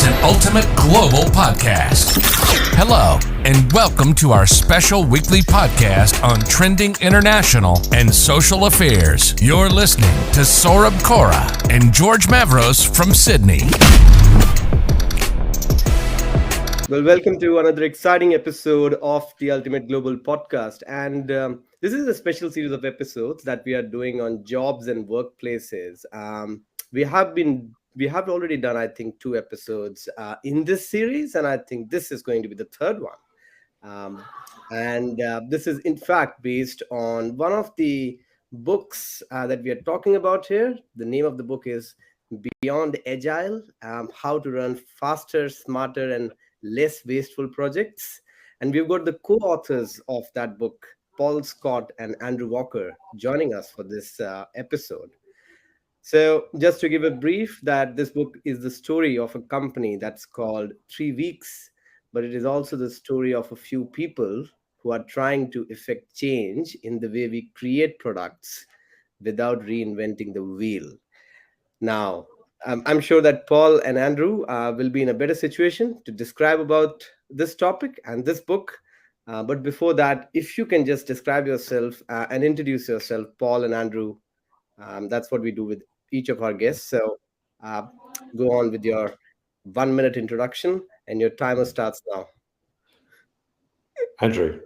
an ultimate global podcast. Hello, and welcome to our special weekly podcast on trending international and social affairs. You're listening to Saurabh Kora and George Mavros from Sydney. Well, welcome to another exciting episode of the Ultimate Global Podcast. And this is a special series of episodes that we are doing on jobs and workplaces. We have already done, I think, 2 episodes in this series, and I think this is going to be the third one. This is, in fact, based on one of the books that we are talking about here. The name of the book is Beyond Agile, How to Run Faster, Smarter, and Less Wasteful Projects. And we've got the co-authors of that book, Paul Scott and Andrew Walker, joining us for this episode. So just to give a brief, that this book is the story of a company that's called 3 Weeks, but it is also the story of a few people who are trying to effect change in the way we create products without reinventing the wheel. Now, I'm sure that Paul and Andrew will be in a better situation to describe about this topic and this book. But before that, if you can just describe yourself and introduce yourself, Paul and Andrew, that's what we do with each of our guests. So go on with your 1-minute introduction, and your timer starts now. Andrew,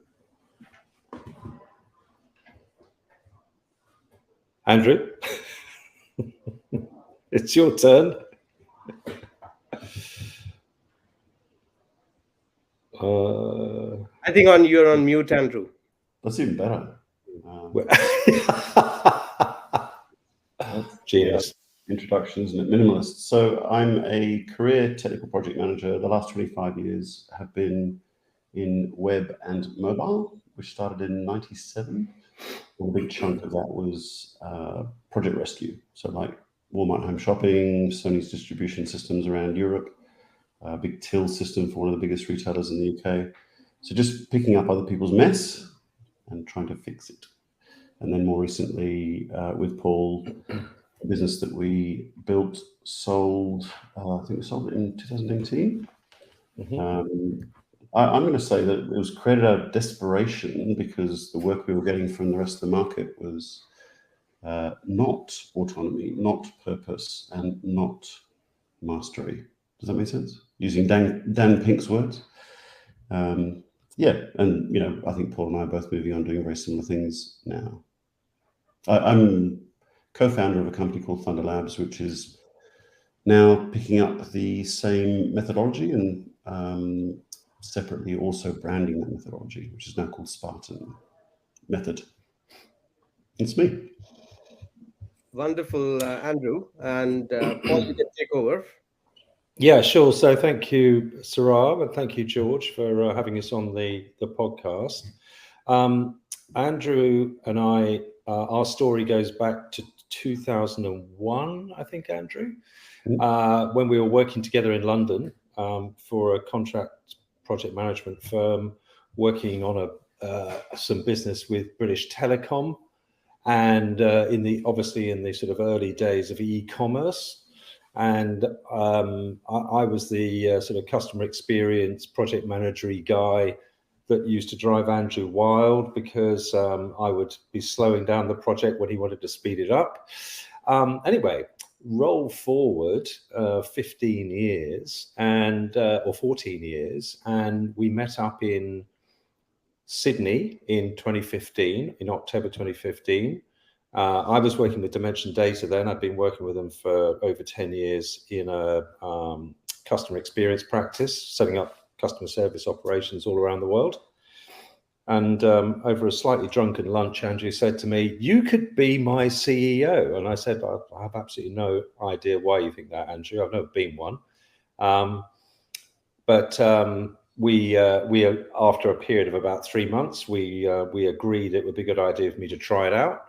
it's your turn. I think you're on mute, Andrew. That's even better. Genius. Introductions and minimalist. So I'm a career technical project manager. The last 25 years have been in web and mobile, which started in 97. A big chunk of that was project rescue. So like Walmart Home Shopping, Sony's distribution systems around Europe, a big till system for one of the biggest retailers in the UK. So just picking up other people's mess and trying to fix it. And then more recently with Paul, a business that we built, sold, I think we sold it in 2018. Mm-hmm. I'm going to say that it was created out of desperation because the work we were getting from the rest of the market was not autonomy, not purpose, and not mastery. Does that make sense? Using Dan Pink's words. And I think Paul and I are both moving on doing very similar things now. I'm co-founder of a company called Thunder Labs, which is now picking up the same methodology and separately also branding that methodology, which is now called Spartan Method. It's me. Wonderful, Andrew. And Paul, you can take over. Yeah, sure. So thank you, Saurabh, and thank you, George, for having us on the podcast. Andrew and I, our story goes back to 2001, I think, Andrew, when we were working together in London for a contract project management firm, working on some business with British Telecom, and in the sort of early days of e-commerce. And I was the sort of customer experience project managery guy that used to drive Andrew wild because I would be slowing down the project when he wanted to speed it up. Anyway, roll forward 15 years or 14 years, and we met up in Sydney in 2015, in October 2015. I was working with Dimension Data then. I'd been working with them for over 10 years in a customer experience practice, setting up customer service operations all around the world. And over a slightly drunken lunch, Andrew said to me, "You could be my CEO." And I said, "I have absolutely no idea why you think that, Andrew. I've never been one." But we after a period of about 3 months, we agreed it would be a good idea for me to try it out.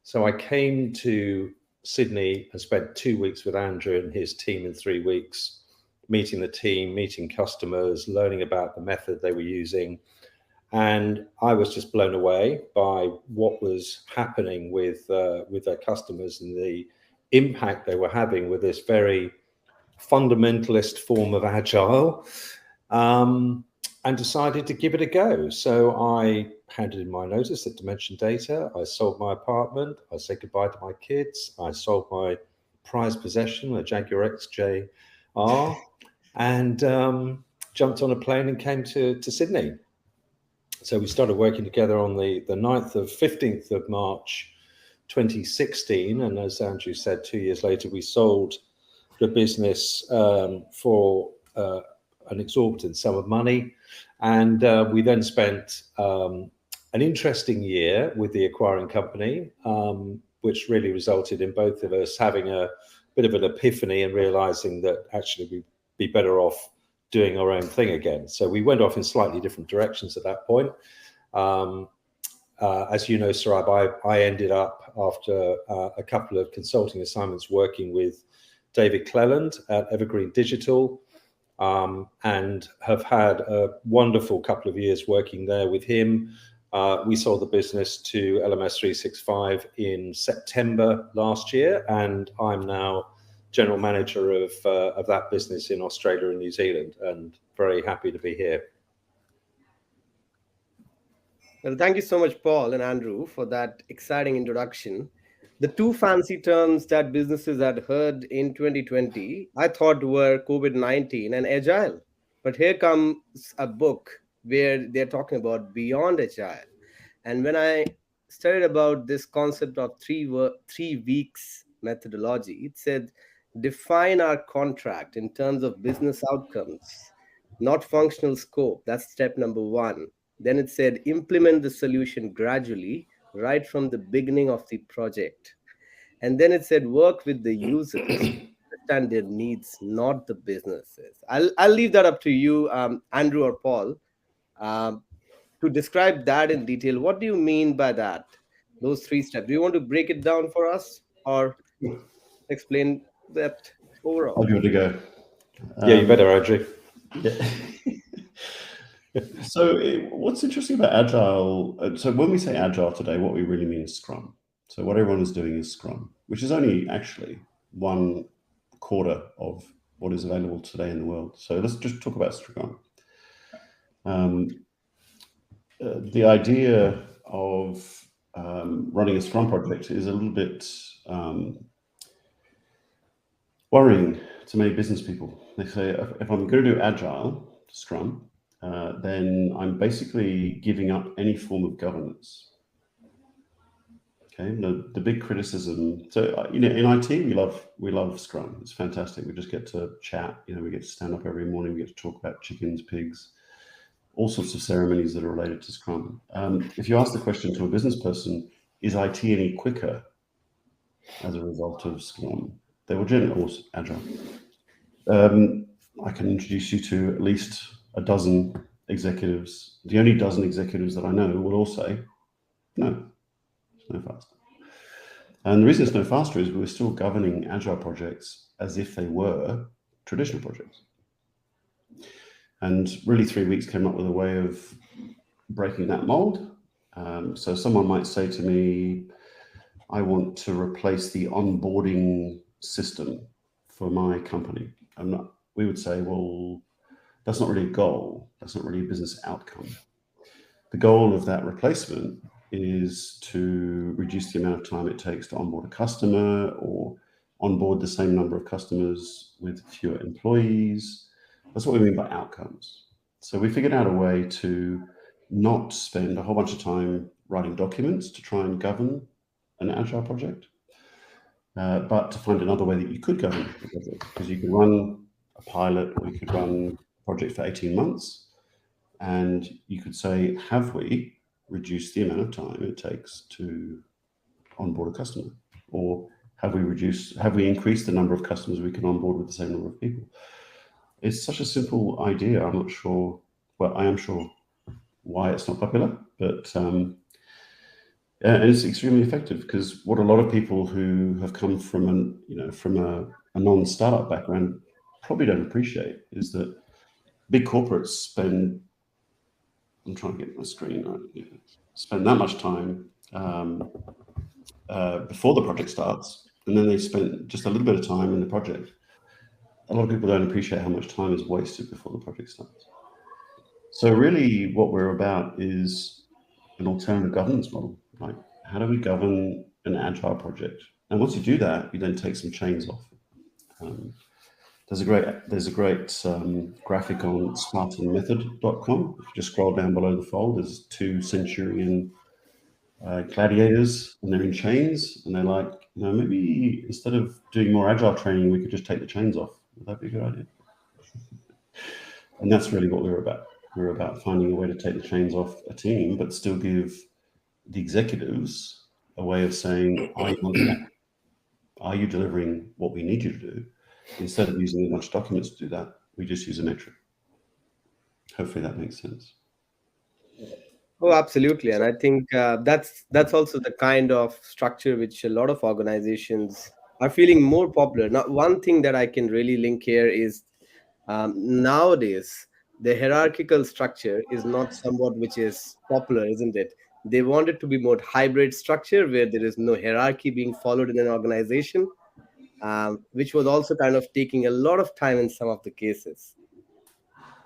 So I came to Sydney and spent 2 weeks with Andrew and his team in 3 weeks, meeting the team, meeting customers, learning about the method they were using. And I was just blown away by what was happening with their customers and the impact they were having with this very fundamentalist form of Agile, and decided to give it a go. So I handed in my notice at Dimension Data. I sold my apartment. I said goodbye to my kids. I sold my prized possession, a Jaguar XJR, and jumped on a plane and came to Sydney. So we started working together on the 15th of March 2016. And as Andrew said, 2 years later, we sold the business for an exorbitant sum of money. And we then spent an interesting year with the acquiring company, which really resulted in both of us having a bit of an epiphany and realizing that actually we'd be better off doing our own thing again. So we went off in slightly different directions at that point. As you know, Saurabh, I ended up after a couple of consulting assignments working with David Cleland at Evergreen Digital, and have had a wonderful couple of years working there with him. We sold the business to LMS 365 in September last year, and I'm now general manager of that business in Australia and New Zealand, and very happy to be here. Well, thank you so much, Paul and Andrew, for that exciting introduction. The two fancy terms that businesses had heard in 2020, I thought were COVID-19 and Agile. But here comes a book where they're talking about beyond Agile. And when I studied about this concept of 3 weeks methodology, it said define our contract in terms of business outcomes, not functional scope. That's step number one. Then it said implement the solution gradually, right from the beginning of the project. And then it said work with the users, understand their needs, not the businesses. I'll leave that up to you, Andrew or Paul, um, to describe that in detail. What do you mean by that? Those 3 steps. Do you want to break it down for us or explain that overall? I'll give it a go. Yeah, you better, Andrew. Yeah. So what's interesting about Agile, so when we say Agile today, what we really mean is Scrum. So what everyone is doing is Scrum, which is only actually 1/4 of what is available today in the world. So let's just talk about Scrum. The idea of running a Scrum project is a little bit worrying to many business people. They say, if I'm going to do Agile, Scrum, then I'm basically giving up any form of governance. Okay, the big criticism. So in IT, we love Scrum. It's fantastic. We just get to chat. We get to stand up every morning. We get to talk about chickens, pigs, all sorts of ceremonies that are related to Scrum. If you ask the question to a business person, is IT any quicker as a result of Scrum? They will generally Agile. I can introduce you to at least a dozen executives. The only dozen executives that I know will all say, no, it's no faster. And the reason it's no faster is we're still governing Agile projects as if they were traditional projects. And really 3 weeks came up with a way of breaking that mold. So someone might say to me, I want to replace the onboarding system for my company. We would say, well, that's not really a goal. That's not really a business outcome. The goal of that replacement is to reduce the amount of time it takes to onboard a customer or onboard the same number of customers with fewer employees. That's what we mean by outcomes. So we figured out a way to not spend a whole bunch of time writing documents to try and govern an Agile project, but to find another way that you could govern a project, because you could run a pilot or you could run a project for 18 months and you could say, have we reduced the amount of time it takes to onboard a customer? Or have we increased the number of customers we can onboard with the same number of people? It's such a simple idea. I'm not sure, well, I am sure why it's not popular, but and it's extremely effective, because what a lot of people who have come from a non-startup background probably don't appreciate is that big corporates spend, I'm trying to get my screen right, spend that much time before the project starts, and then they spend just a little bit of time in the project. a lot of people don't appreciate how much time is wasted before the project starts. So really what we're about is an alternative governance model. Like, how do we govern an agile project? And once you do that, you then take some chains off. There's a great graphic on smartermethod.com. If you just scroll down below the fold, there's 2 centurion gladiators, and they're in chains, and they're like, maybe instead of doing more agile training, we could just take the chains off. Would that be a good idea? And that's really what we're about. We're about finding a way to take the chains off a team, but still give the executives a way of saying, are you on track? Are you delivering what we need you to do? Instead of using a bunch of documents to do that, we just use a metric. Hopefully that makes sense. Oh, absolutely. And I think that's also the kind of structure which a lot of organizations are feeling more popular. Now, one thing that I can really link here is nowadays, the hierarchical structure is not somewhat which is popular, isn't it? They want it to be more hybrid structure where there is no hierarchy being followed in an organization, which was also kind of taking a lot of time in some of the cases.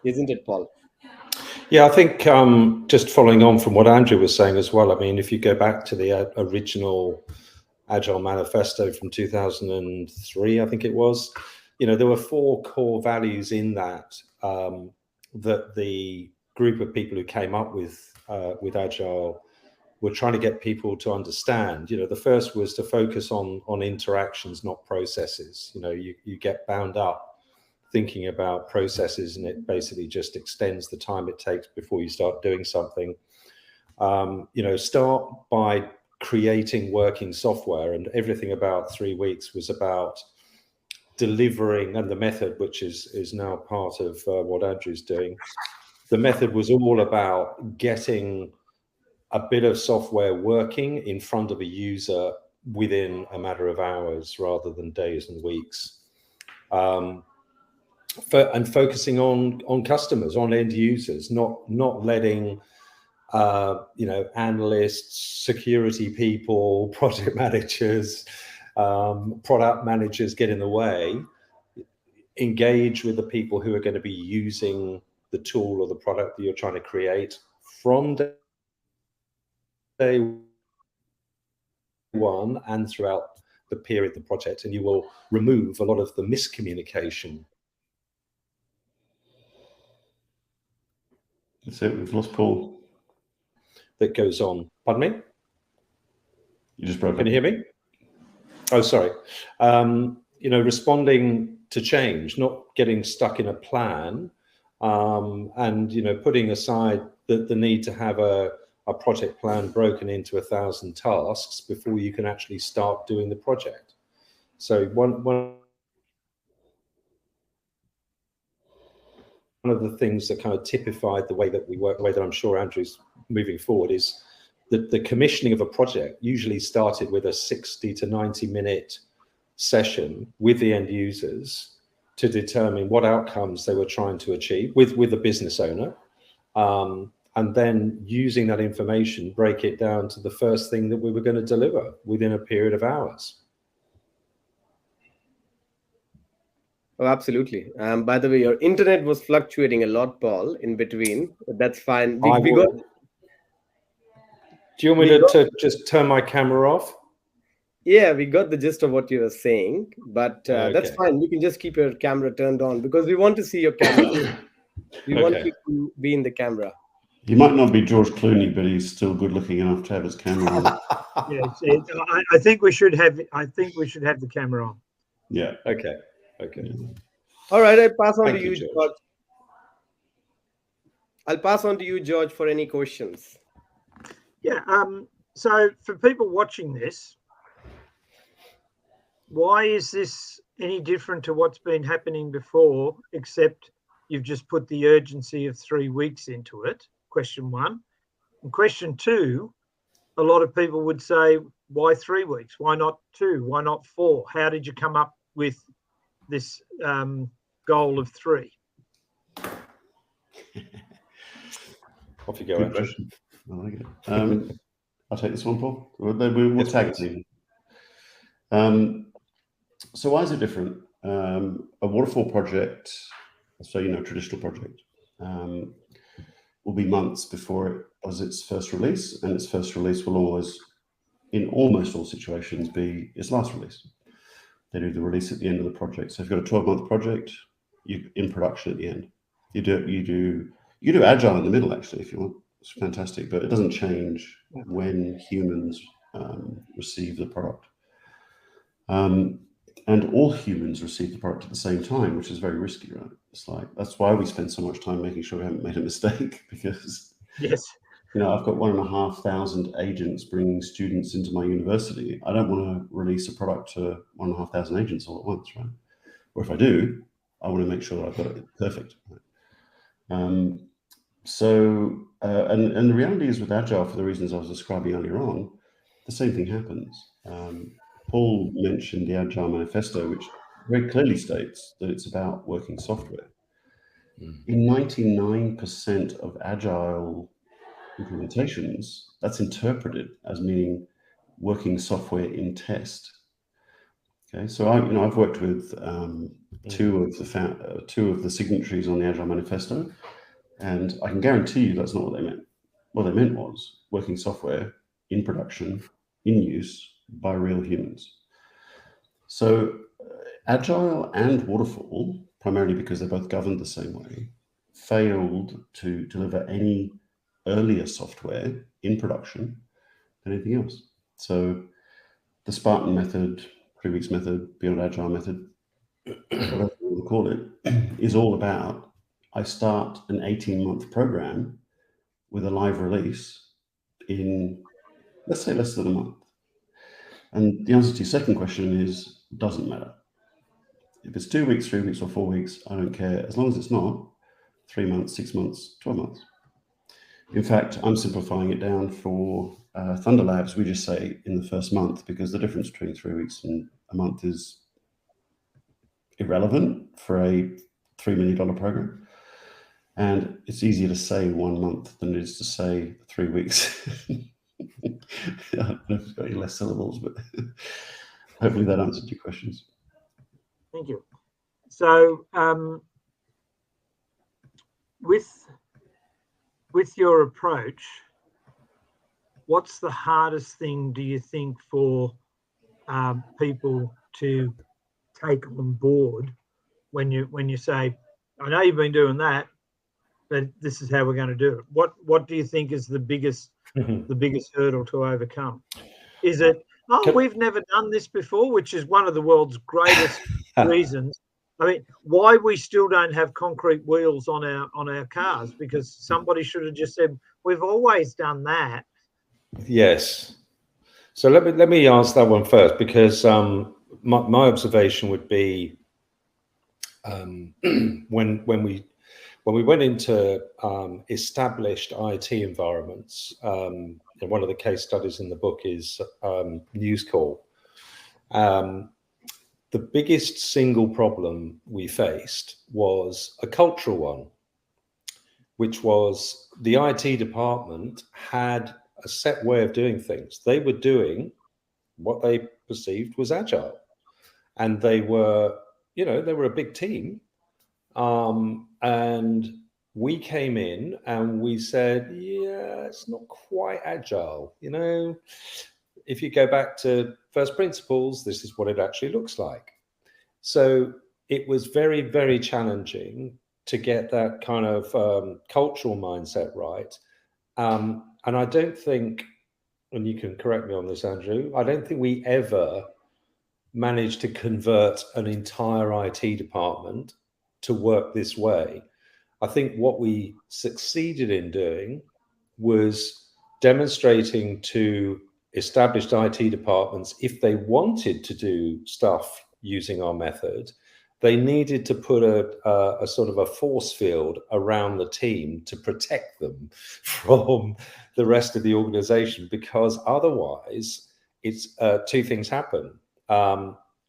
Isn't it, Paul? Yeah, I think just following on from what Andrew was saying as well, I mean, if you go back to the original Agile Manifesto from 2003, I think it was, there were 4 core values in that that the group of people who came up with Agile were trying to get people to understand. The first was to focus on interactions, not processes. You get bound up thinking about processes, and it basically just extends the time it takes before you start doing something. Start by creating working software, and everything about 3 weeks was about delivering, and the method, which is now part of what Andrew's doing, the method was all about getting a bit of software working in front of a user within a matter of hours rather than days and weeks. And focusing on customers, on end users, not letting analysts, security people, project managers, product managers get in the way. Engage with the people who are going to be using the tool or the product that you're trying to create from day one and throughout the period of the project, and you will remove a lot of the miscommunication. That's it. We've lost Paul. That goes on. Pardon me? You just broke up. Can you hear me? Oh, sorry. Responding to change, not getting stuck in a plan, and putting aside the need to have a project plan broken into 1,000 tasks before you can actually start doing the project. So one of the things that kind of typified the way that we work, the way that I'm sure Andrew's moving forward, is that the commissioning of a project usually started with a 60 to 90 minute session with the end users to determine what outcomes they were trying to achieve with the business owner. And then using that information, break it down to the first thing that we were going to deliver within a period of hours. Oh, absolutely. By the way, your internet was fluctuating a lot, Paul, in between. But that's fine. Do you want me to just turn my camera off? Yeah, we got the gist of what you were saying, but Okay. That's fine. You can just keep your camera turned on because we want to see your camera. We want you to be in the camera. He might not be George Clooney, but he's still good looking enough to have his camera on. Yes, I think we should have. I think we should have the camera on. Yeah. Okay. All right, I pass on Thank to you, you, George. George. I'll pass on to you, George, for any questions. Yeah. So for people watching this, why is this any different to what's been happening before, except you've just put the urgency of 3 weeks into it? Question 1. And question 2, a lot of people would say, why 3 weeks? Why not 2? Why not 4? How did you come up with this goal of 3? Off you go, Good Andrew. question. I like it. I'll take this one, Paul. We'll tag team. So why is it different? a waterfall project, so traditional project, will be months before it does its first release, and its first release will always, in almost all situations, be its last release. They do the release at the end of the project. So if you've got a 12-month project, you're in production at the end. You do Agile in the middle, actually, if you want. It's fantastic, but it doesn't change when humans receive the product. And all humans receive the product at the same time, which is very risky, right? It's like, that's why we spend so much time making sure we haven't made a mistake, because Yes. I've got 1,500 agents bringing students into my university. I don't want to release a product to 1,500 agents all at once, right? Or if I do, I want to make sure that I've got it perfect. Right? And the reality is with Agile, for the reasons I was describing earlier on, the same thing happens. Paul mentioned the Agile Manifesto, which very clearly states that it's about working software. In 99% of Agile implementations, that's interpreted as meaning working software in test. Okay, so I've worked with two of the signatories on the Agile Manifesto, and I can guarantee you that's not what they meant. What they meant was working software in production, in use by real humans. So Agile and Waterfall, primarily because they're both governed the same way, failed to deliver any earlier software in production than anything else. So the Spartan method, 3 weeks method, Beyond Agile method, whatever you want to call it, is all about, I start an 18-month program with a live release in, let's say, less than a month. And the answer to your second question is, doesn't matter. If it's 2 weeks, 3 weeks, or 4 weeks, I don't care, as long as it's not 3 months, 6 months, 12 months. In fact, I'm simplifying it down for Thunder Labs. We just say in the first month, because the difference between 3 weeks and a month is irrelevant for a $3 million program. And it's easier to say 1 month than it is to say 3 weeks. I don't know if it's got any less syllables, but hopefully that answered your questions. Thank you. So with your approach, what's the hardest thing, do you think, for people to take on board when you say, I know you've been doing that, but this is how we're going to do it? What do you think is the biggest hurdle to overcome? Is it, we've never done this before, which is one of the world's greatest reasons. I mean, why we still don't have concrete wheels on our cars, because somebody should have just said, we've always done that. Yes. So let me answer that one first, because my observation would be when we went into established IT environments, and one of the case studies in the book is News Call. The biggest single problem we faced was a cultural one, which was the IT department had a set way of doing things. They were doing what they perceived was Agile, and they were a big team. And we came in and we said, yeah, it's not quite Agile. If you go back to first principles, this is what it actually looks like. So it was very, very challenging to get that kind of cultural mindset right. And I don't think, and you can correct me on this, Andrew, I don't think we ever managed to convert an entire IT department to work this way. I think what we succeeded in doing was demonstrating to established IT departments, if they wanted to do stuff using our method, they needed to put a sort of a force field around the team to protect them from the rest of the organization, because otherwise it's two things happen.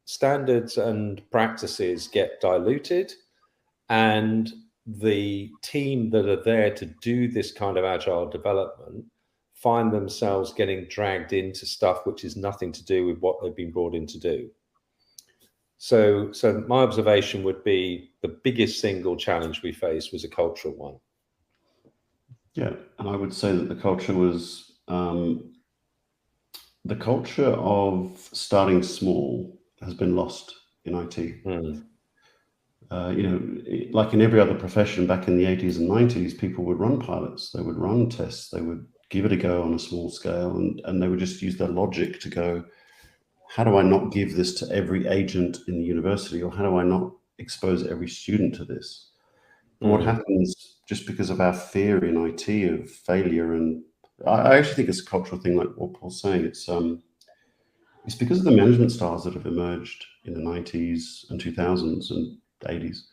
Standards and practices get diluted, and the team that are there to do this kind of Agile development find themselves getting dragged into stuff which is nothing to do with what they've been brought in to do. So my observation would be the biggest single challenge we faced was a cultural one. Yeah, and I would say that the culture was the culture of starting small has been lost in IT. Like in every other profession back in the 80s and 90s, people would run pilots, they would run tests, they would give it a go on a small scale, and they would just use their logic to go, how do I not give this to every agent in the university, or how do I not expose every student to this? But what happens, just because of our fear in IT of failure, and I actually think it's a cultural thing, like what Paul's saying, it's because of the management styles that have emerged in the 90s and 2000s and 80s,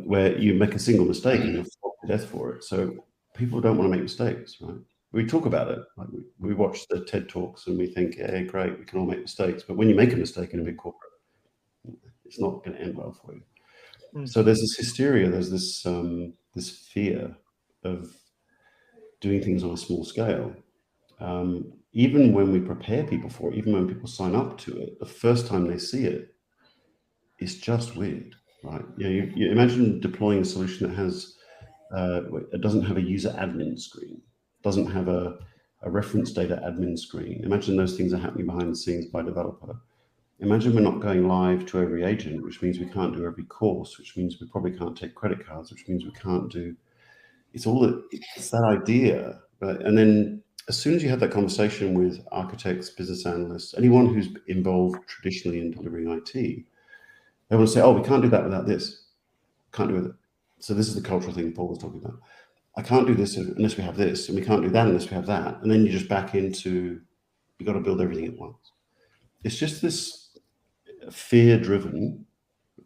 where you make a single mistake and you're flogged to death for it. So people don't want to make mistakes, right? We talk about it. Like we watch the TED Talks and we think, yeah, great, we can all make mistakes. But when you make a mistake in a big corporate, it's not going to end well for you. So there's this hysteria, there's this this fear of doing things on a small scale. Even when we prepare people for it, even when people sign up to it, the first time they see it, it's just weird, right? You imagine deploying a solution that has it doesn't have a user admin screen, doesn't have a reference data admin screen. Imagine those things are happening behind the scenes by a developer. Imagine we're not going live to every agent, which means we can't do every course, which means we probably can't take credit cards, which means we can't do. It's that idea, right? And then as soon as you have that conversation with architects, business analysts, anyone who's involved traditionally in delivering IT, they want to say, oh, we can't do that without this. Can't do it. So this is the cultural thing Paul was talking about. I can't do this unless we have this, and we can't do that unless we have that. And then you just back into, you've got to build everything at once. It's just this fear-driven,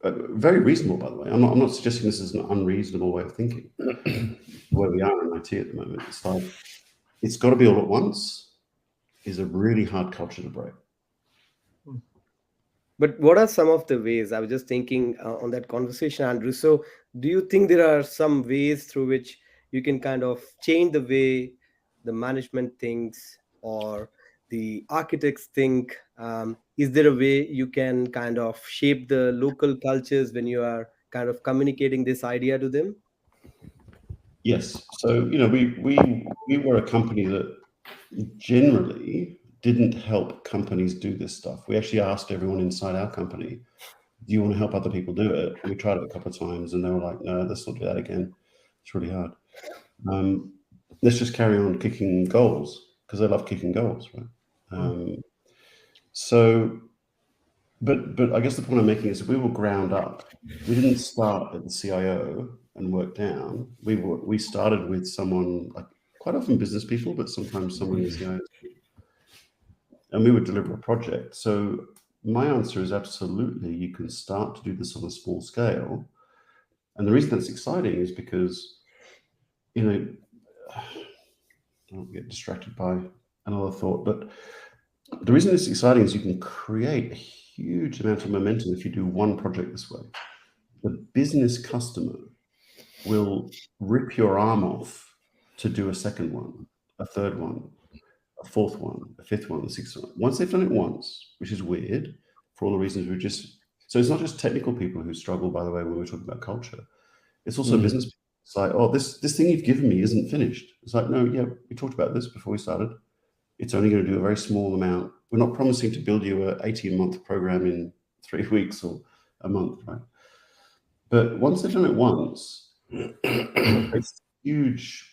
very reasonable, by the way. I'm not suggesting this is an unreasonable way of thinking. Where we are in IT at the moment, it's like, it's got to be all at once is a really hard culture to break. But what are some of the ways? I was just thinking on that conversation, Andrew. So do you think there are some ways through which you can kind of change the way the management thinks or the architects think? Is there a way you can kind of shape the local cultures when you are kind of communicating this idea to them? Yes. So, we were a company that generally didn't help companies do this stuff. We actually asked everyone inside our company, do you want to help other people do it? And we tried it a couple of times and they were like, no, let's not do that again. It's really hard. Let's just carry on kicking goals because they love kicking goals, right? But I guess the point I'm making is we were ground up. We didn't start at the CIO and work down. We started with someone, like quite often business people, but sometimes someone in the CIO, and we would deliver a project. So my answer is absolutely, you can start to do this on a small scale. And the reason that's exciting is because, I don't get distracted by another thought, but the reason it's exciting is you can create a huge amount of momentum if you do one project this way. The business customer will rip your arm off to do a second one, a third one, a fourth one, a fifth one, a sixth one. Once they've done it once, which is weird for all the reasons so it's not just technical people who struggle, by the way, when we're talking about culture. It's also business people. It's like, oh, this thing you've given me isn't finished. It's like, no, yeah, we talked about this before we started. It's only going to do a very small amount. We're not promising to build you an 18-month program in 3 weeks or a month, right? But once they've done it once, it's huge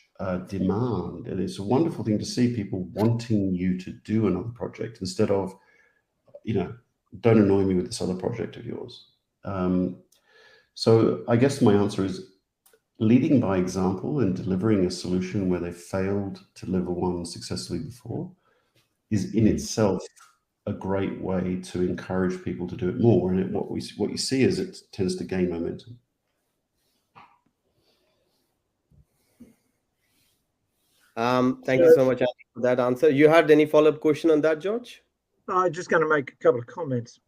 demand. And it's a wonderful thing to see people wanting you to do another project instead of, don't annoy me with this other project of yours. So I guess my answer is leading by example and delivering a solution where they failed to deliver one successfully before is in itself a great way to encourage people to do it more. And what you see is it tends to gain momentum. Thank you so much for that answer. You had any follow-up question on that, George? I'm just going to make a couple of comments.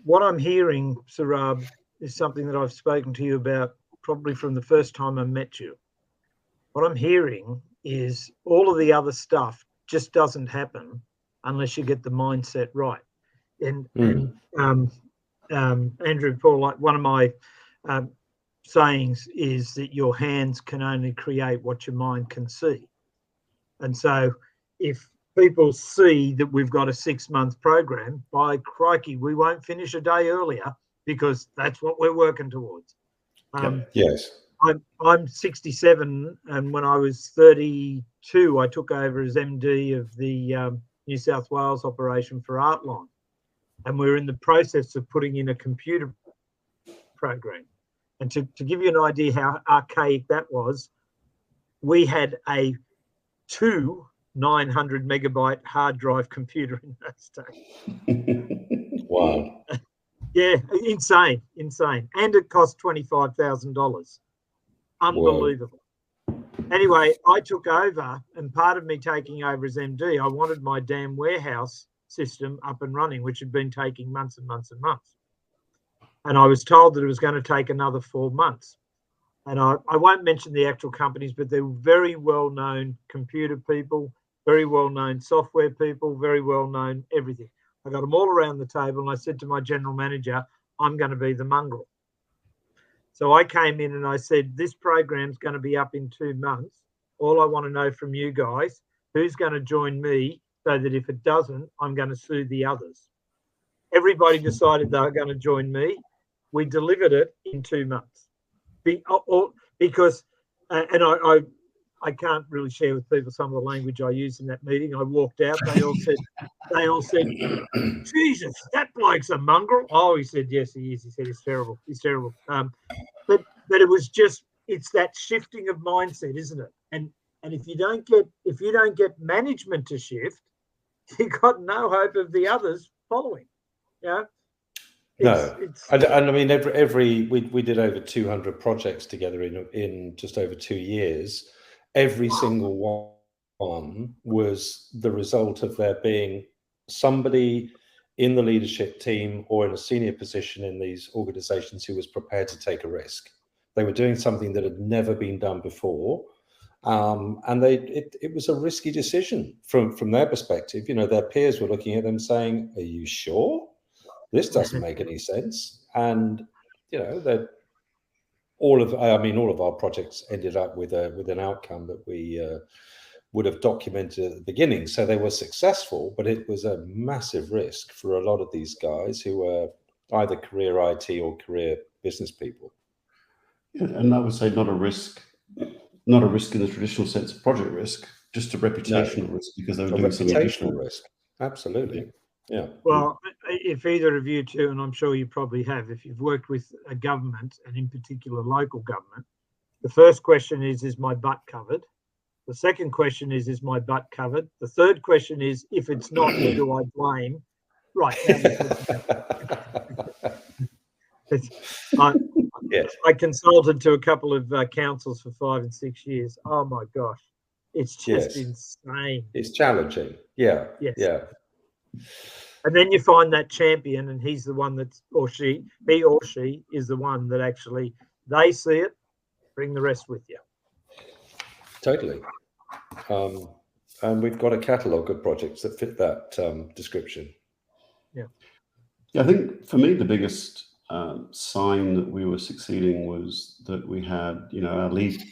What I'm hearing, Saurabh, is something that I've spoken to you about probably from the first time I met you. What I'm hearing is all of the other stuff just doesn't happen unless you get the mindset right. And Andrew Paul, like one of my sayings is that your hands can only create what your mind can see. And so if people see that we've got a 6-month program, by crikey, we won't finish a day earlier because that's what we're working towards. Yes. I'm 67, and when I was 32, I took over as MD of the New South Wales operation for Artline. And we're in the process of putting in a computer program. And to give you an idea how archaic that was, we had a 900 megabyte hard drive computer in those days. Wow. Yeah, insane. And it cost $25,000. Unbelievable. Whoa. Anyway, I took over, and part of me taking over as MD, I wanted my damn warehouse system up and running, which had been taking months and months and months. And I was told that it was going to take another 4 months. And I won't mention the actual companies, but they're very well-known computer people, very well-known software people, very well-known everything. I got them all around the table, and I said to my general manager, I'm going to be the mongrel. So I came in and I said, this program's going to be up in 2 months. All I want to know from you guys, who's going to join me, so that if it doesn't, I'm going to sue the others. Everybody decided they were going to join me. We delivered it in 2 months. Because, and I can't really share with people some of the language I used in that meeting. I walked out. They all said, Jesus, that bloke's a mongrel. Oh, he said, yes, he is. He said, he's terrible. But it was just, it's that shifting of mindset, isn't it? And if you don't get management to shift, you've got no hope of the others following. Yeah. And I mean, we did over 200 projects together in just over 2 years. Every single one was the result of there being somebody in the leadership team or in a senior position in these organizations who was prepared to take a risk. They were doing something that had never been done before. And it was a risky decision from their perspective. You know, their peers were looking at them saying, are you sure? This doesn't make any sense. And, you know, all of our projects ended up with an outcome that we would have documented at the beginning. So they were successful, but it was a massive risk for a lot of these guys who were either career IT or career business people. Yeah, and I would say not a risk in the traditional sense of project risk, just a reputational risk, because they were doing some additional risk. Absolutely. Yeah. Well, if either of you two, and I'm sure you probably have, if you've worked with a government, and in particular local government, the first question is my butt covered? The second question is my butt covered? The third question is, if it's not, who do I blame? Right. I consulted to a couple of councils for 5 and 6 years. Oh my gosh, it's just insane. It's challenging. Yeah. Yes. Yeah. And then you find that champion, and he's the one he or she is the one that actually they see it, bring the rest with you. Totally. And we've got a catalogue of projects that fit that description. Yeah. I think for me, the biggest sign that we were succeeding was that we had, our lead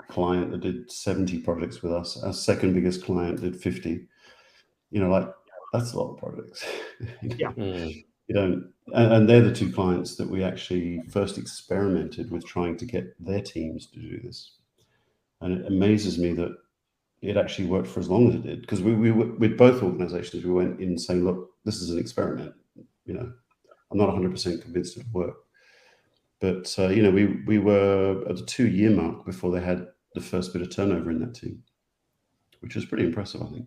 client that did 70 projects with us. Our second biggest client did 50. That's a lot of projects. Yeah. You don't, and they're the two clients that we actually first experimented with trying to get their teams to do this. And it amazes me that it actually worked for as long as it did, because we with both organizations, we went in saying, look, this is an experiment. I'm not 100% convinced it'll work. But, we were at the 2-year mark before they had the first bit of turnover in that team, which was pretty impressive, I think.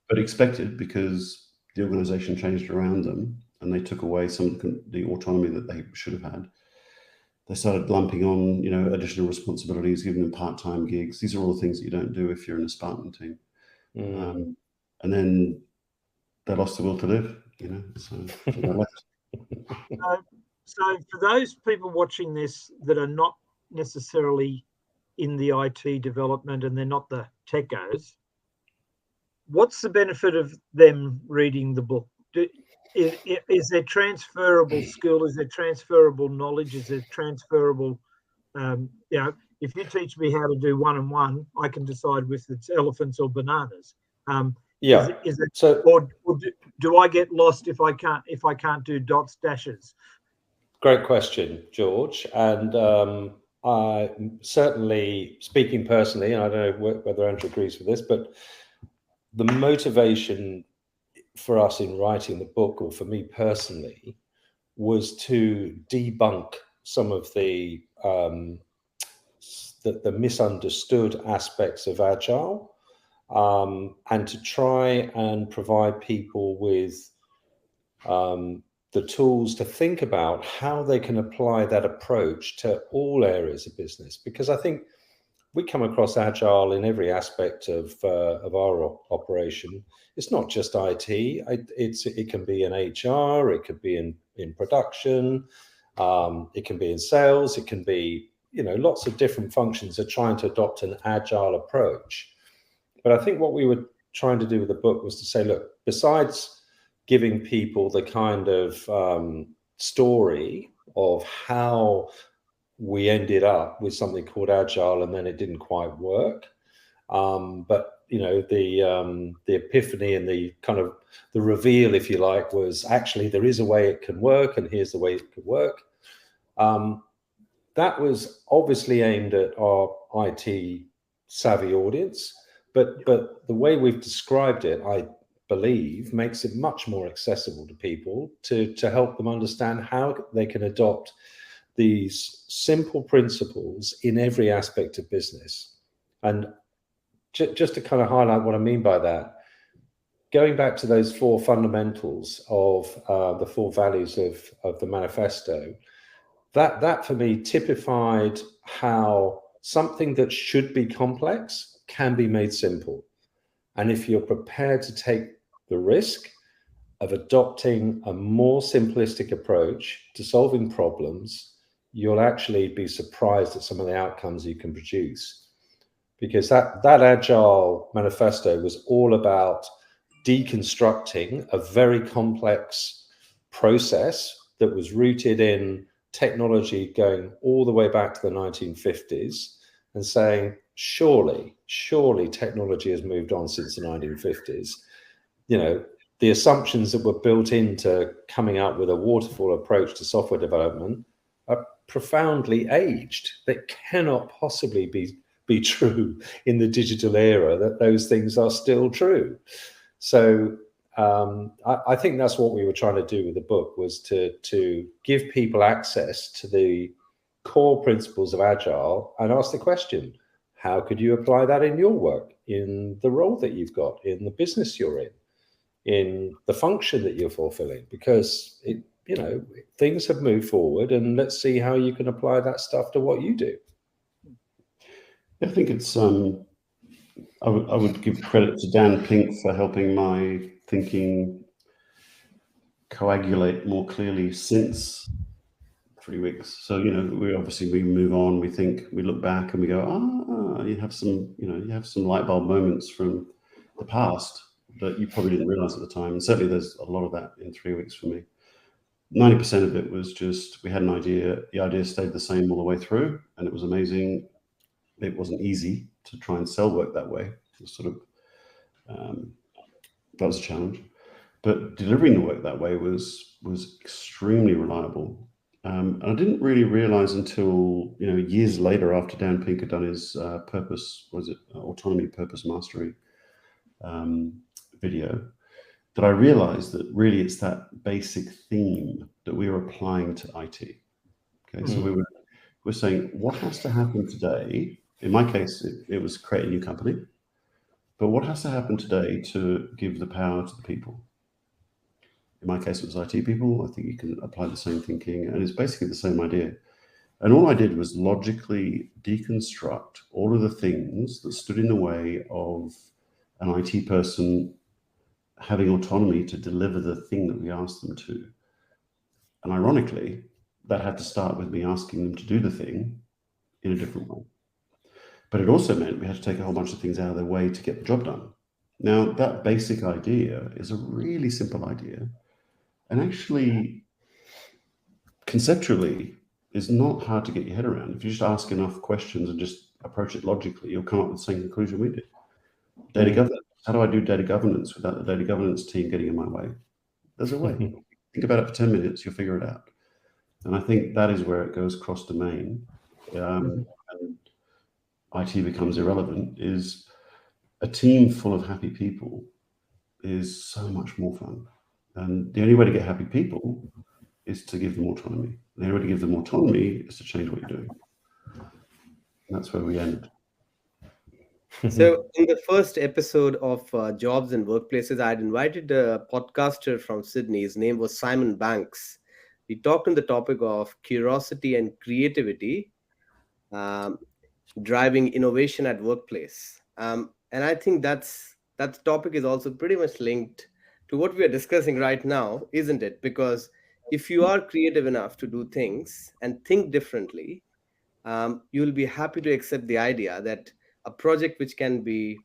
But expected, because the organization changed around them and they took away some of the autonomy that they should have had. They started lumping on, additional responsibilities, giving them part-time gigs. These are all the things that you don't do if you're in a Spartan team. And then they lost the will to live, so they left. So for those people watching this that are not necessarily in the IT development and they're not the techos, what's the benefit of them reading the book? Is there transferable skill? Is there transferable knowledge? Is there transferable, if you teach me how to do 1-on-1, I can decide whether it's elephants or bananas. Or do I get lost if I can't do dots, dashes? Great question, George. And I certainly, speaking personally, and I don't know whether Andrew agrees with this, but the motivation for us in writing the book, or for me personally, was to debunk some of the misunderstood aspects of Agile, and to try and provide people with the tools to think about how they can apply that approach to all areas of business. Because I think we come across Agile in every aspect of our operation. It's not just IT. It can be in HR. It could be in production. It can be in sales. It can be, lots of different functions are trying to adopt an Agile approach. But I think what we were trying to do with the book was to say, look, besides giving people the kind of story of how we ended up with something called Agile and then it didn't quite work. But the epiphany and the kind of the reveal, if you like, was actually there is a way it can work, and here's the way it could work. That was obviously aimed at our IT savvy audience, but the way we've described it, I believe, makes it much more accessible to people to help them understand how they can adopt these simple principles in every aspect of business. And just to kind of highlight what I mean by that, going back to those 4 fundamentals of the 4 values of the manifesto, that for me typified how something that should be complex can be made simple. And if you're prepared to take the risk of adopting a more simplistic approach to solving problems, you'll actually be surprised at some of the outcomes you can produce. Because that Agile manifesto was all about deconstructing a very complex process that was rooted in technology going all the way back to the 1950s, and saying, surely technology has moved on since the 1950s. The assumptions that were built into coming up with a waterfall approach to software development are profoundly aged. That cannot possibly be true in the digital era, that those things are still true. So I think that's what we were trying to do with the book, was to give people access to the core principles of Agile and ask the question, how could you apply that in your work, in the role that you've got, in the business you're in the function that you're fulfilling? Because things have moved forward, and let's see how you can apply that stuff to what you do. I think it's I would give credit to Dan Pink for helping my thinking coagulate more clearly since 3 weeks. So we move on, we look back and we go, you have some light bulb moments from the past that you probably didn't realize at the time. And certainly there's a lot of that in 3 weeks for me. 90% of it was just, we had an idea, the idea stayed the same all the way through, and it was amazing. It wasn't easy to try and sell work that way. It was sort of, that was a challenge. But delivering the work that way was extremely reliable. And I didn't really realize until, years later, after Dan Pink had done his autonomy purpose mastery video, that I realized that really it's that basic theme that we were applying to IT. Okay, so we're saying, what has to happen today? In my case, it was create a new company. But what has to happen today to give the power to the people? In my case, it was IT people. I think you can apply the same thinking, and it's basically the same idea. And all I did was logically deconstruct all of the things that stood in the way of an IT person having autonomy to deliver the thing that we asked them to. And ironically, that had to start with me asking them to do the thing in a different way. But it also meant we had to take a whole bunch of things out of their way to get the job done. Now, that basic idea is a really simple idea, And actually, conceptually, is not hard to get your head around. If you just ask enough questions and just approach it logically, you'll come up with the same conclusion we did. Data governance. How do I do data governance without the data governance team getting in my way? There's a way. Think about it for 10 minutes, you'll figure it out. And I think that is where it goes cross-domain. And IT becomes irrelevant, is a team full of happy people is so much more fun. And the only way to get happy people is to give them autonomy. The only way to give them autonomy is to change what you're doing. And that's where we end. So, in the first episode of Jobs and Workplaces, I'd invited a podcaster from Sydney. His name was Simon Banks. We talked on the topic of curiosity and creativity um, driving innovation at workplace. And I think that topic is also pretty much linked to what we are discussing right now, isn't it? Because if you are creative enough to do things and think differently, you'll be happy to accept the idea that a project which can be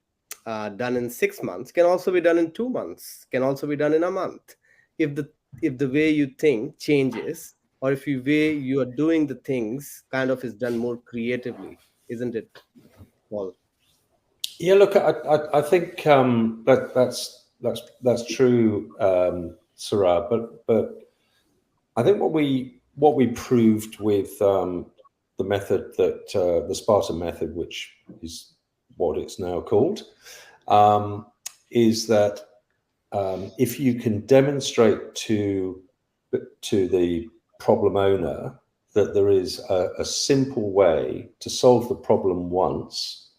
done in 6 months can also be done in 2 months, can also be done in a month. If the way you think changes, or if the way you are doing the things kind of is done more creatively, isn't it, Paul? Yeah, look, I think that's true, Sarah. But I think what we proved with the method that the Spartan method, which is what it's now called, is that if you can demonstrate to the problem owner that there is a simple way to solve the problem once,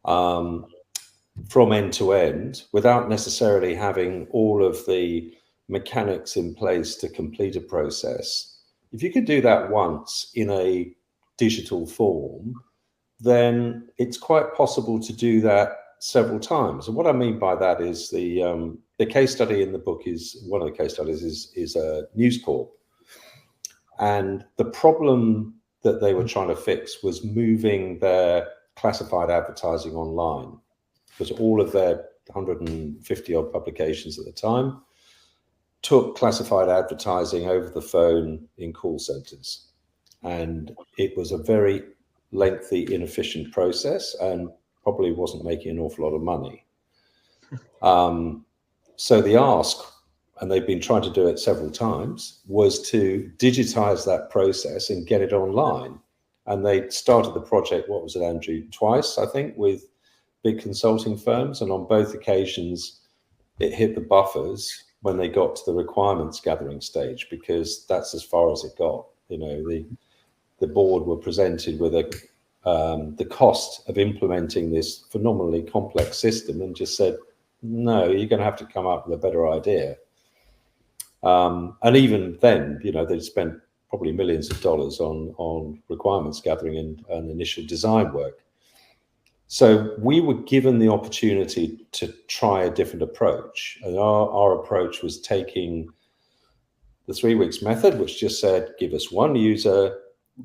from end to end, without necessarily having all of the mechanics in place to complete a process. If you could do that once in a digital form, then it's quite possible to do that several times. And what I mean by that is the case study in the book is one of the case studies is News Corp, and the problem that they were trying to fix was moving their classified advertising online, because all of their 150 odd publications at the time took classified advertising over the phone in call centers. And it was a very lengthy, inefficient process and probably wasn't making an awful lot of money. So the ask, and they've been trying to do it several times, was to digitize that process and get it online. And they started the project, what was it, Andrew, twice, I think, with big consulting firms. And on both occasions, it hit the buffers when they got to the requirements gathering stage, because that's as far as it got. You know, the board were presented with the cost of implementing this phenomenally complex system and just said, no, you're going to have to come up with a better idea. And even then, you know, they'd spent probably millions of dollars on requirements gathering and initial design work. So we were given the opportunity to try a different approach. And our approach was taking the 3 weeks method, which just said, give us one user,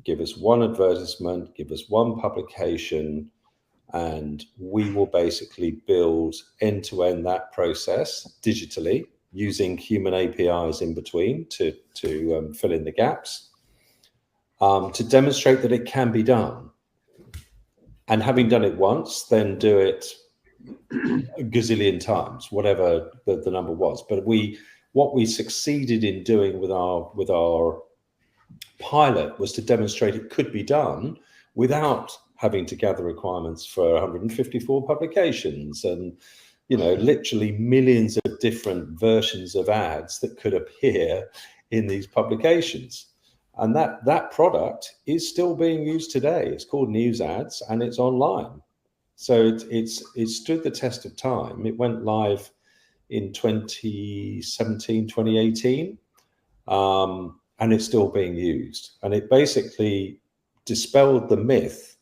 give us one advertisement, give us one publication, and we will basically build end-to-end that process digitally, using human APIs in between to fill in the gaps, to demonstrate that it can be done. And having done it once, then do it a gazillion times, whatever the number was. But what we succeeded in doing with our pilot was to demonstrate it could be done without having to gather requirements for 154 publications and, you know, literally millions of different versions of ads that could appear in these publications. And that product is still being used today. It's called News Ads, and it's online. So it stood the test of time. It went live in 2017, 2018, and it's still being used. And it basically dispelled the myth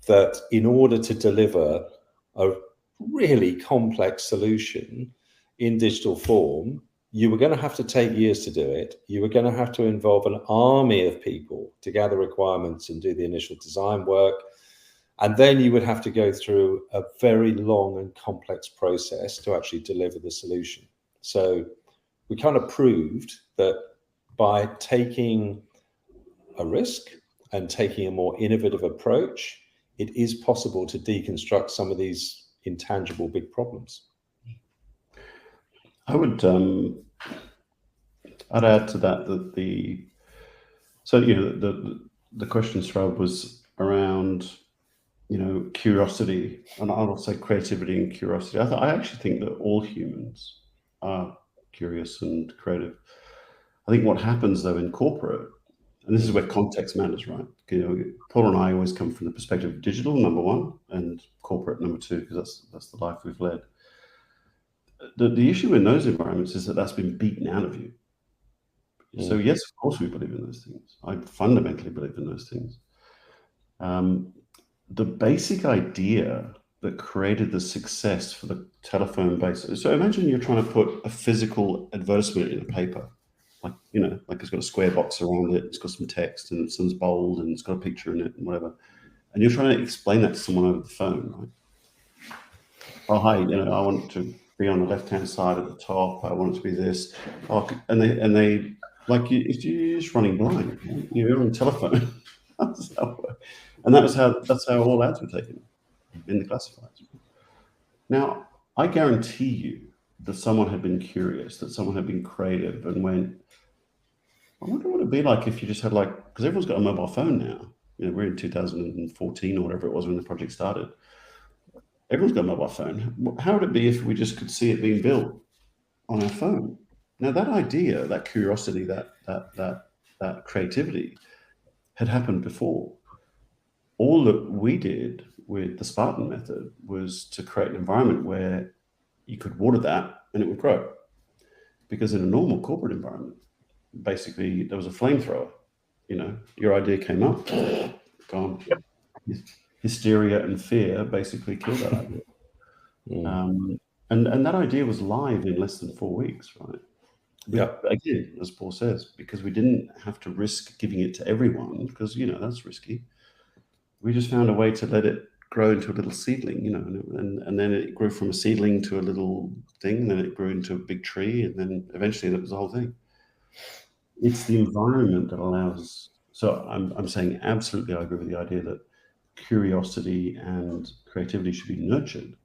that in order to deliver a really complex solution in digital form, you were going to have to take years to do it. You were going to have to involve an army of people to gather requirements and do the initial design work. And then you would have to go through a very long and complex process to actually deliver the solution. So we kind of proved that by taking a risk and taking a more innovative approach, it is possible to deconstruct some of these intangible big problems. I would I'd add to that the question, Srab, was around curiosity, and I'll say creativity and curiosity. I actually think that all humans are curious and creative. I think what happens though in corporate, and this is where context matters, right? Paul and I always come from the perspective of digital, number one, and corporate, number two, because that's the life we've led. The issue in those environments is that that's been beaten out of you. So yes, of course we believe in those things. I fundamentally believe in those things. The basic idea that created the success for the telephone base. So imagine you're trying to put a physical advertisement in a paper, like it's got a square box around it, it's got some text and it's bold and it's got a picture in it and whatever. And you're trying to explain that to someone over the phone, right? Oh, hi, I want to be on the left-hand side at the top. I want it to be this. Oh, and they like you, if you're just running blind, you're on the telephone. And that's how all ads were taken in the classifieds. Now, I guarantee you that someone had been curious, that someone had been creative and went, I wonder what it'd be like if you just had because everyone's got a mobile phone now. We're in 2014 or whatever it was when the project started. Everyone's got a mobile phone. How would it be if we just could see it being built on our phone? Now, that idea, that curiosity, that creativity had happened before. All that we did with the Spartan method was to create an environment where you could water that and it would grow. Because in a normal corporate environment, basically there was a flamethrower. Your idea came up, gone. Yep. Hysteria and fear basically killed that idea. And that idea was live in less than 4 weeks, right? Yeah. Again, as Paul says, because we didn't have to risk giving it to everyone, because that's risky. We just found a way to let it grow into a little seedling, and then it grew from a seedling to a little thing, then it grew into a big tree, and then eventually that was the whole thing. It's the environment that allows. So I'm saying absolutely, I agree with the idea that curiosity and creativity should be nurtured.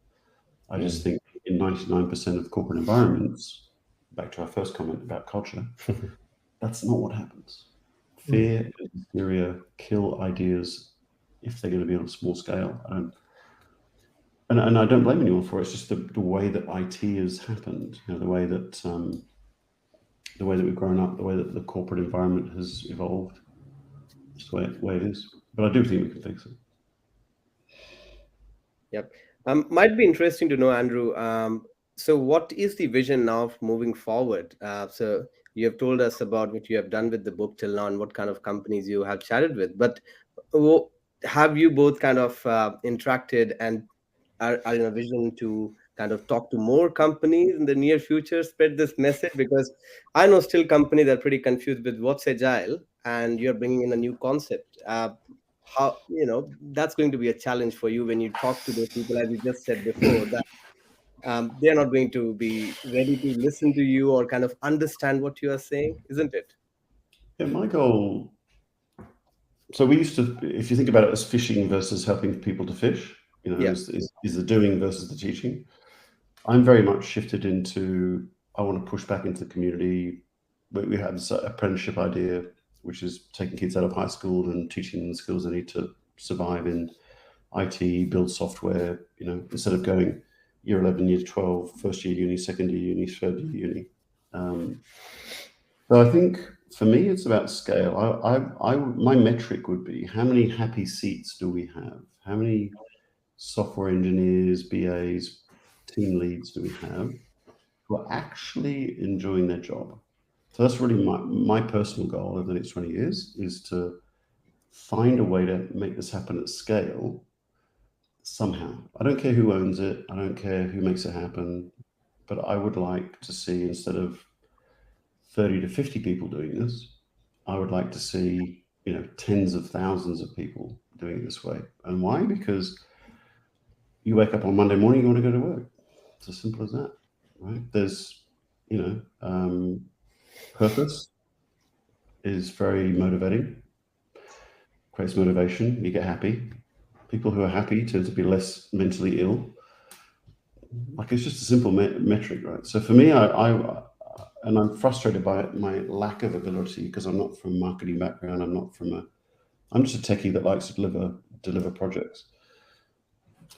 I just think in 99% of corporate environments, back to our first comment about culture, that's not what happens. Fear and hysteria kill ideas if they're going to be on a small scale. And I don't blame anyone for it. It's just the way that IT has happened, the way that we've grown up, the way that the corporate environment has evolved. It's the way it is. But I do think we can fix it. Yep. Might be interesting to know, Andrew. So what is the vision now moving forward? So you have told us about what you have done with the book till now and what kind of companies you have chatted with. But have you both kind of interacted and are in a vision to kind of talk to more companies in the near future, spread this message? Because I know still companies are pretty confused with what's Agile, and you're bringing in a new concept. How that's going to be a challenge for you when you talk to those people, as you just said before, that they're not going to be ready to listen to you or kind of understand what you are saying, isn't it? Yeah, my goal. So we used to, if you think about it as fishing versus helping people to fish, is the doing versus the teaching. I'm very much shifted into, I want to push back into the community. We have this apprenticeship idea, which is taking kids out of high school and teaching them the skills they need to survive in IT, build software, instead of going year 11, year 12, first year uni, second year uni, third year uni. So I think for me, it's about scale. My metric would be, how many happy seats do we have? How many software engineers, BAs, team leads do we have who are actually enjoying their job? So that's really my personal goal over the next 20 years, is to find a way to make this happen at scale somehow. I don't care who owns it. I don't care who makes it happen. But I would like to see, instead of 30 to 50 people doing this, I would like to see, tens of thousands of people doing it this way. And why? Because you wake up on Monday morning, you want to go to work. It's as simple as that, right? There's Purpose is very motivating, creates motivation. You get happy. People who are happy tend to be less mentally ill. Like, it's just a simple metric, right? So for me, and I'm frustrated by my lack of ability, because I'm not from a marketing background. I'm just a techie that likes to deliver projects.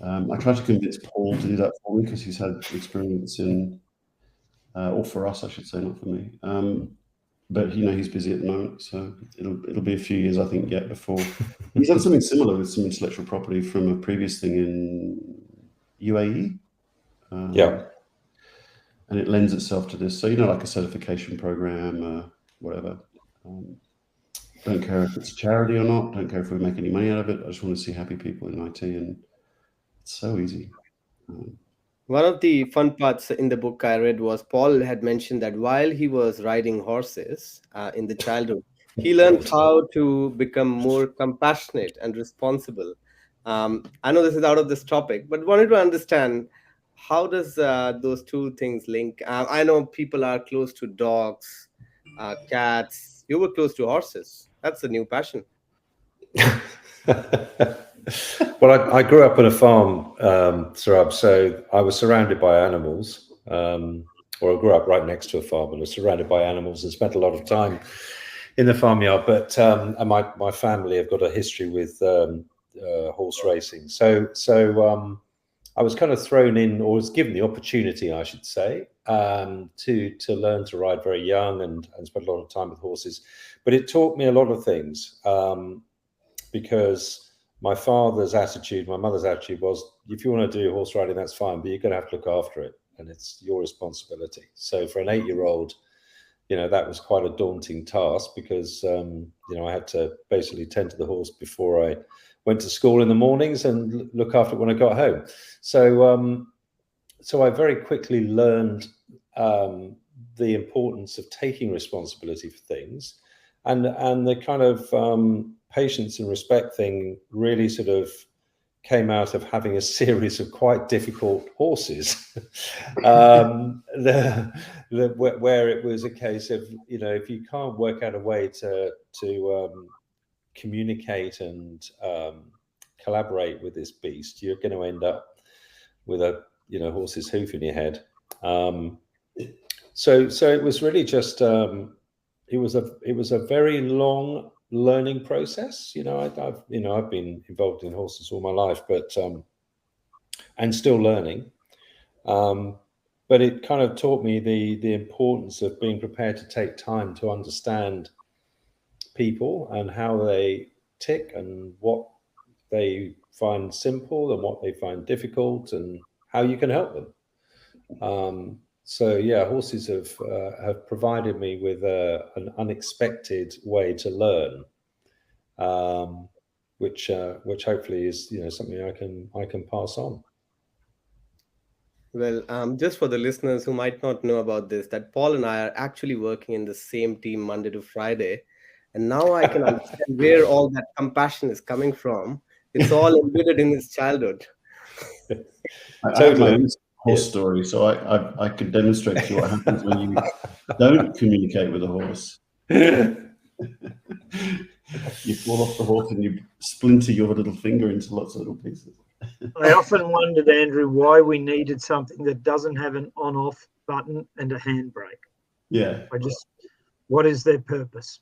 I tried to convince Paul to do that for me, because he's had experience in, or for us, I should say, not for me. But he's busy at the moment, so it'll be a few years, I think, yet before he's done something similar with some intellectual property from a previous thing in UAE. Yeah. And it lends itself to this. So, like a certification program, whatever. Don't care if it's a charity or not. Don't care if we make any money out of it. I just want to see happy people in IT, and it's so easy. One of the fun parts in the book I read was Paul had mentioned that while he was riding horses in the childhood, he learned how to become more compassionate and responsible. I know this is out of this topic, but wanted to understand, how does those two things link? I know people are close to dogs, cats. You were close to horses. That's a new passion. Well, I grew up on a farm, Sarab, so I was surrounded by animals, or I grew up right next to a farm, and I was surrounded by animals and spent a lot of time in the farmyard. But and my family have got a history with horse racing, so I was kind of thrown in, or was given the opportunity, I should say, to learn to ride very young and spend a lot of time with horses. But it taught me a lot of things, because my father's attitude, my mother's attitude was, if you want to do horse riding, that's fine, but you're going to have to look after it, and it's your responsibility. So for an 8-year-old, that was quite a daunting task, because I had to basically tend to the horse before I went to school in the mornings and look after it when I got home. So I very quickly learned the importance of taking responsibility for things, and the kind of patience and respect thing really sort of came out of having a series of quite difficult horses, where it was a case of, if you can't work out a way to communicate and collaborate with this beast, you're going to end up with a horse's hoof in your head. So it was really just it was a very long learning process. I've been involved in horses all my life, but and still learning. But it kind of taught me the importance of being prepared to take time to understand people and how they tick, and what they find simple and what they find difficult, and how you can help them. So yeah, horses have provided me with an unexpected way to learn, which hopefully is something I can pass on. Well, just for the listeners who might not know about this, that Paul and I are actually working in the same team Monday to Friday. And now I can understand where all that compassion is coming from. It's all embedded in his childhood. I have my own horse story, so I could demonstrate to you what happens when you don't communicate with a horse. You fall off the horse and you splinter your little finger into lots of little pieces. I often wondered, Andrew, why we needed something that doesn't have an on-off button and a handbrake. Yeah. What is their purpose?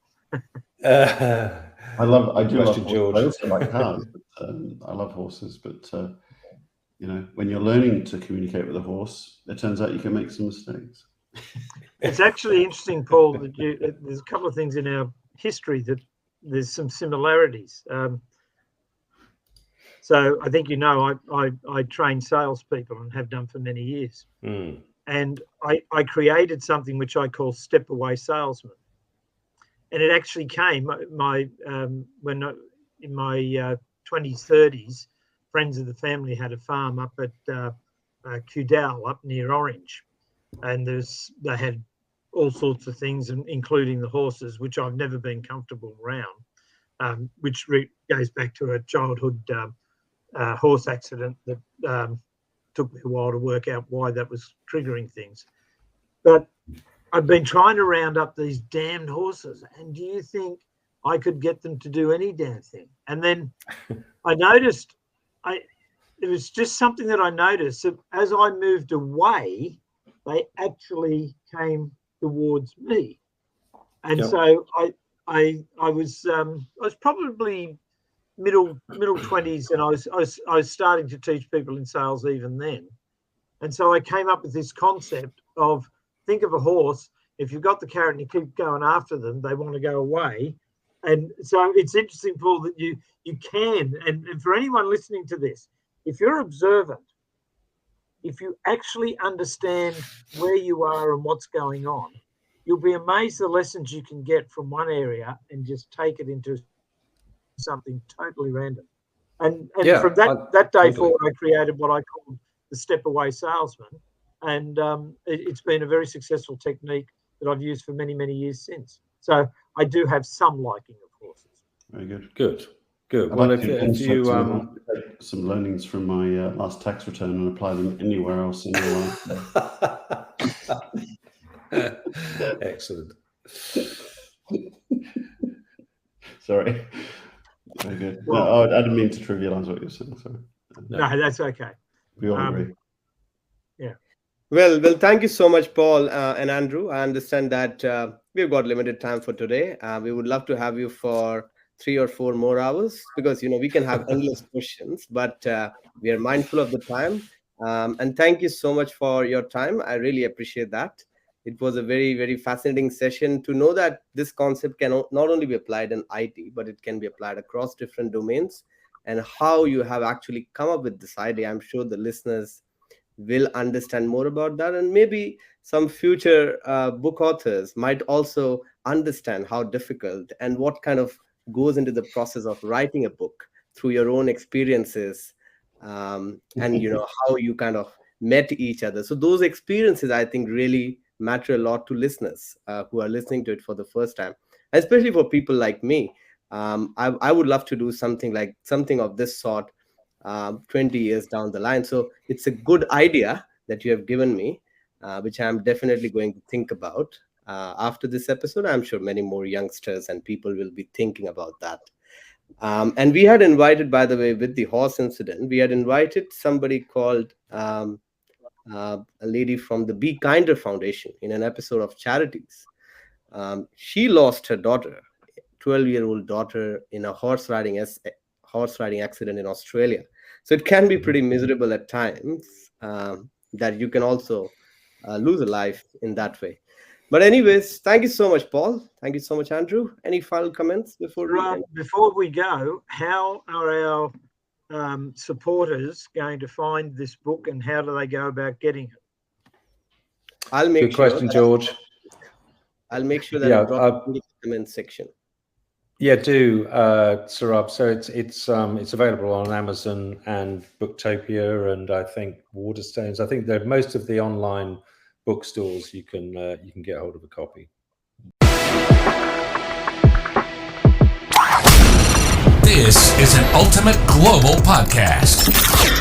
I do love horses. George. I also like cars, but I love horses. But when you're learning to communicate with a horse, it turns out you can make some mistakes. It's actually interesting, Paul, that there's a couple of things in our history that there's some similarities. So I think I train salespeople and have done for many years. And I created something which I call Step Away Salesman. And it actually came when in my 20s, 30s, friends of the family had a farm up at Cudal, up near Orange, and they had all sorts of things, including the horses, which I've never been comfortable around, which goes back to a childhood horse accident that took me a while to work out why that was triggering things. But I've been trying to round up these damned horses, and do you think I could get them to do any damn thing? And then I noticed, it was just something that I noticed that as I moved away, they actually came towards me. And so I was probably middle 20s, and I was starting to teach people in sales even then. And so I came up with this concept of, think of a horse. If you've got the carrot and you keep going after them, they want to go away. And so it's interesting, Paul, that you can, and for anyone listening to this, if you're observant, if you actually understand where you are and what's going on, you'll be amazed the lessons you can get from one area and just take it into something totally random. And from that day forward, I created what I called the step away salesman. And it's been a very successful technique that I've used for many, many years since. So I do have some liking of horses. Very good. Good. Well, if you take some learnings from my last tax return and apply them anywhere else in your life. Excellent. Sorry. Very good. Well, no, I didn't mean to trivialize what you're saying. Sorry. No, that's okay. We all agree. Yeah. Well, thank you so much, Paul and Andrew. I understand that we've got limited time for today. We would love to have you for 3 or 4 more hours, because we can have endless questions, but we are mindful of the time. And thank you so much for your time. I really appreciate that. It was a very, very fascinating session to know that this concept can not only be applied in IT, but it can be applied across different domains, and how you have actually come up with this idea. I'm sure the listeners will understand more about that, and maybe some future book authors might also understand how difficult and what kind of goes into the process of writing a book through your own experiences, and how you kind of met each other. So those experiences, I think, really matter a lot to listeners who are listening to it for the first time, especially for people like me. I would love to do something of this sort 20 years down the line. So it's a good idea that you have given me, which I'm definitely going to think about. After this episode, I'm sure many more youngsters and people will be thinking about that. And we had invited, by the way, with the horse incident, we had invited somebody called a lady from the Be Kinder Foundation in an episode of Charities. She lost her daughter, 12-year-old daughter, in a horse riding accident in Australia. So it can be pretty miserable at times, that you can also lose a life in that way. But anyways, thank you so much, Paul. Thank you so much, Andrew. Any final comments before we go? How are our supporters going to find this book, and how do they go about getting it? I'll make Good question, George. I'll make sure that I drop it in the comment section. Yeah, do, Saurabh. So it's available on Amazon and Booktopia, and I think Waterstones. I think that most of the online bookstores you can get hold of a copy. This is an Ultimate Global Podcast.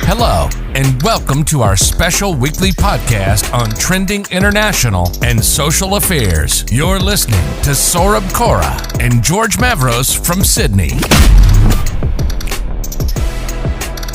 Hello, and welcome to our special weekly podcast on trending international and social affairs. You're listening to Saurabh Kora and George Mavros from Sydney.